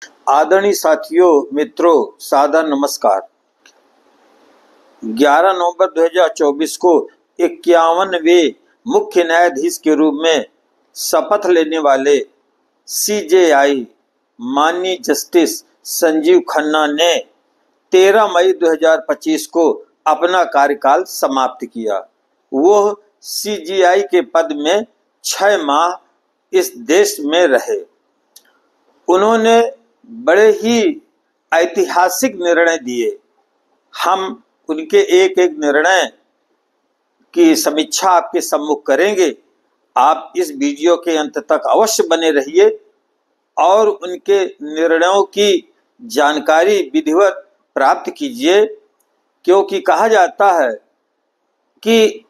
आदरणीय साथियों, मित्रों, सादर नमस्कार। 11 नवंबर 2024 को 51वें मुख्य न्यायाधीश के रूप में शपथ लेने वाले सीजेआई माननीय जस्टिस संजीव खन्ना ने 13 मई 2025 को अपना कार्यकाल समाप्त किया। वो सीजेआई के पद में 6 माह इस देश में रहे। उन्होंने बड़े ही ऐतिहासिक निर्णय दिए। हम उनके एक एक निर्णय की समीक्षा आपके सम्मुख करेंगे। आप इस वीडियो के अंत तक अवश्य बने रहिए और उनके निर्णयों की जानकारी विधिवत प्राप्त कीजिए, क्योंकि कहा जाता है कि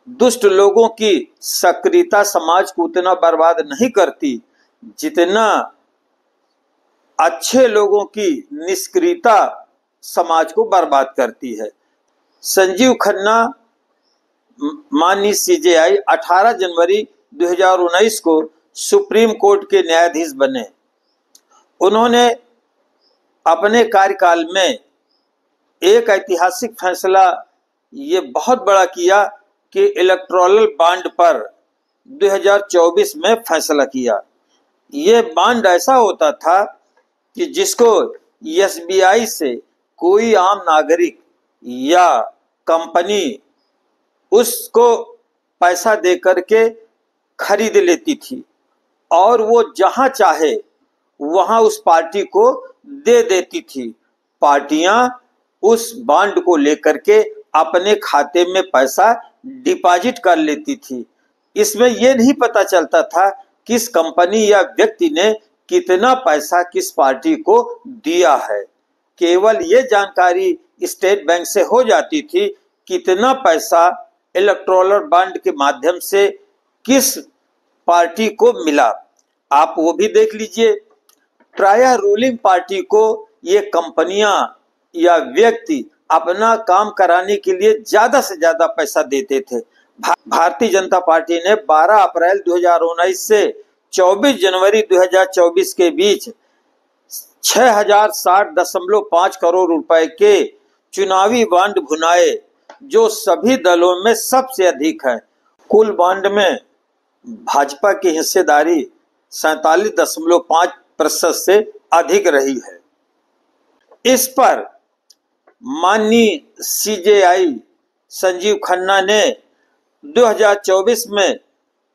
दुष्ट लोगों की सक्रियता समाज को उतना बर्बाद नहीं करती जितना अच्छे लोगों की निष्क्रियता समाज को बर्बाद करती है। संजीव खन्ना माननीय सीजेआई 18 जनवरी 2019 को सुप्रीम कोर्ट के न्यायाधीश बने। उन्होंने अपने कार्यकाल में एक ऐतिहासिक फैसला ये बहुत बड़ा किया कि इलेक्टोरल बॉन्ड पर 2024 में फैसला किया। ये बॉन्ड ऐसा होता था कि जिसको एसबीआई से कोई आम नागरिक या कंपनी उसको पैसा दे करके खरीद लेती थी और वो जहां चाहे वहां उस पार्टी को दे देती थी। पार्टियां उस बॉन्ड को लेकर के अपने खाते में पैसा डिपॉजिट कर लेती थी। इसमें यह नहीं पता चलता था किस कंपनी या व्यक्ति ने कितना पैसा किस पार्टी को दिया है। केवल ये जानकारी स्टेट बैंक से हो जाती थी कितना पैसा इलेक्टोरल बॉन्ड के माध्यम से किस पार्टी को मिला। आप वो भी देख लीजिए। प्रायः रूलिंग पार्टी को ये कंपनियां या व्यक्ति अपना काम कराने के लिए ज्यादा से ज्यादा पैसा देते थे। भारतीय जनता पार्टी ने 12 अप्रैल 2019 से 24 जनवरी 2024 के बीच 6060.5 करोड़ रुपए के चुनावी बॉन्ड भुनाए, जो सभी दलों में सबसे अधिक है। कुल बॉन्ड में भाजपा की हिस्सेदारी 47.5% से अधिक रही है। इस पर माननीय सीजेआई संजीव खन्ना ने 2024 में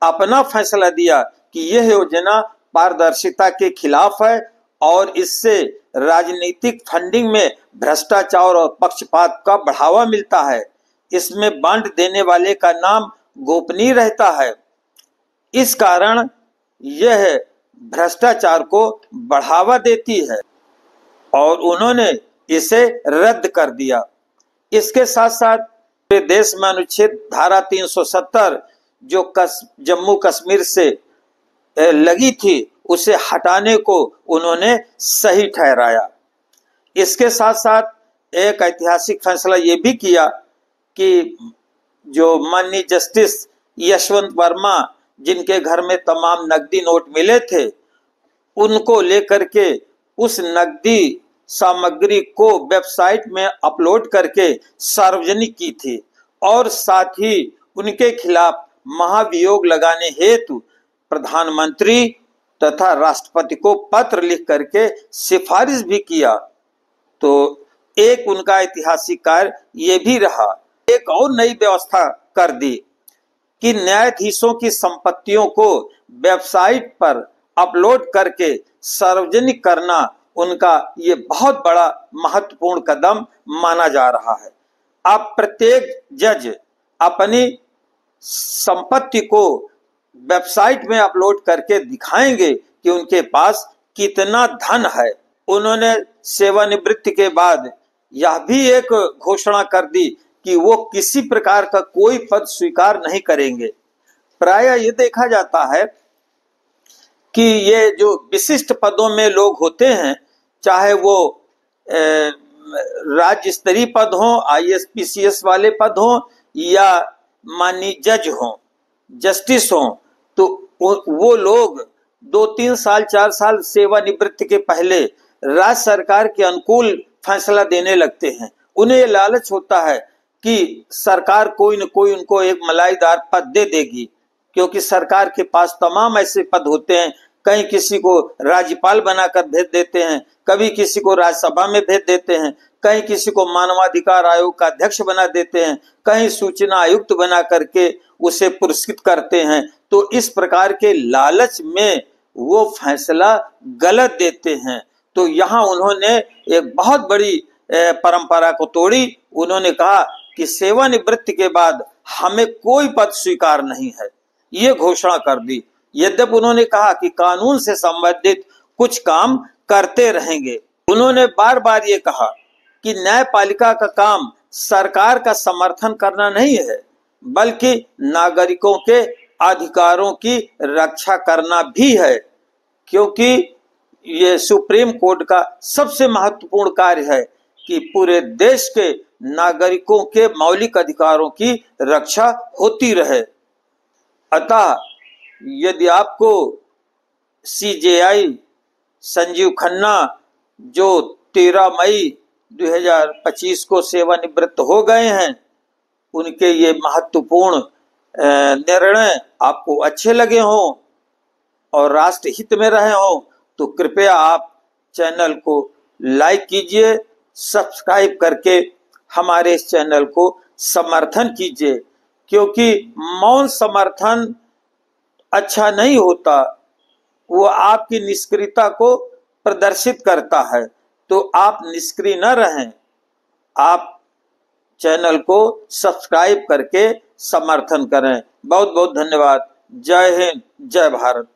अपना फैसला दिया कि यह योजना पारदर्शिता के खिलाफ है और इससे राजनीतिक फंडिंग में भ्रष्टाचार और पक्षपात का बढ़ावा मिलता है। इसमें बॉन्ड देने वाले का नाम गोपनीय रहता है। इस कारण यह भ्रष्टाचार को बढ़ावा देती है और उन्होंने इसे रद्द कर दिया। इसके साथ साथ पूरे देश में अनुच्छेद धारा 370 जो जम्मू कश्मीर से लगी थी उसे हटाने को उन्होंने सही ठहराया। इसके साथ साथ एक ऐतिहासिक फैसला ये भी किया कि जो माननीय जस्टिस यशवंत वर्मा, जिनके घर में तमाम नकदी नोट मिले थे, उनको लेकर के उस नकदी सामग्री को वेबसाइट में अपलोड करके सार्वजनिक की थी और साथ ही उनके खिलाफ महाभियोग लगाने हेतु प्रधानमंत्री तथा राष्ट्रपति को पत्र लिख करके सिफारिश भी किया। तो एक उनका ऐतिहासिक कार्य ये भी रहा। एक और नई व्यवस्था कर दी कि न्यायाधीशों की संपत्तियों को वेबसाइट पर अपलोड करके सार्वजनिक करना उनका ये बहुत बड़ा महत्वपूर्ण कदम माना जा रहा है। अब प्रत्येक जज अपनी संपत्ति को वेबसाइट में अपलोड करके दिखाएंगे कि उनके पास कितना धन है। उन्होंने सेवानिवृत्ति के बाद यह भी एक घोषणा कर दी कि वो किसी प्रकार का कोई पद स्वीकार नहीं करेंगे। प्रायः ये देखा जाता है कि ये जो विशिष्ट पदों में लोग होते हैं, चाहे वो राज्य स्तरीय पद हों, आईएएस पीसीएस वाले पद हों या माननीय जज हों, जस्टिस हों, तो वो लोग 2-3 साल 4 साल सेवानिवृत्ति के पहले राज्य सरकार के अनुकूल फैसला देने लगते हैं। उन्हें ये लालच होता है कि सरकार कोई न कोई उनको एक मलाईदार पद दे देगी, क्योंकि सरकार के पास तमाम ऐसे पद होते हैं। कहीं किसी को राज्यपाल बनाकर भेज देते हैं, कभी किसी को राज्यसभा में भेज देते हैं, कहीं किसी को मानवाधिकार आयोग का अध्यक्ष बना देते हैं, कहीं सूचना आयुक्त बना करके उसे पुरस्कृत करते हैं। तो इस प्रकार के लालच में वो फैसला गलत देते हैं। तो यहाँ उन्होंने एक बहुत बड़ी परंपरा को तोड़ी। उन्होंने कहा कि सेवानिवृत्ति के बाद हमें कोई पद स्वीकार नहीं है, ये घोषणा कर दी। यद्यपि उन्होंने कहा कि कानून से संबंधित कुछ काम करते रहेंगे। उन्होंने बार बार ये कहा कि न्यायपालिका का काम सरकार का समर्थन करना नहीं है, बल्कि नागरिकों के अधिकारों की रक्षा करना भी है, क्योंकि ये सुप्रीम कोर्ट का सबसे महत्वपूर्ण कार्य है कि पूरे देश के नागरिकों के मौलिक अधिकारों की रक्षा होती रहे। अतः यदि आपको सीजेआई संजीव खन्ना जो 13 मई 2025 को सेवानिवृत्त हो गए हैं, उनके ये महत्वपूर्ण निर्णय आपको अच्छे लगे हों और राष्ट्र हित में रहे हों, तो कृपया आप चैनल को लाइक कीजिए, सब्सक्राइब करके हमारे इस चैनल को समर्थन कीजिए, क्योंकि मौन समर्थन अच्छा नहीं होता, वो आपकी निष्क्रियता को प्रदर्शित करता है। तो आप निष्क्रिय न रहें, आप चैनल को सब्सक्राइब करके समर्थन करें। बहुत बहुत धन्यवाद। जय हिंद, जय भारत।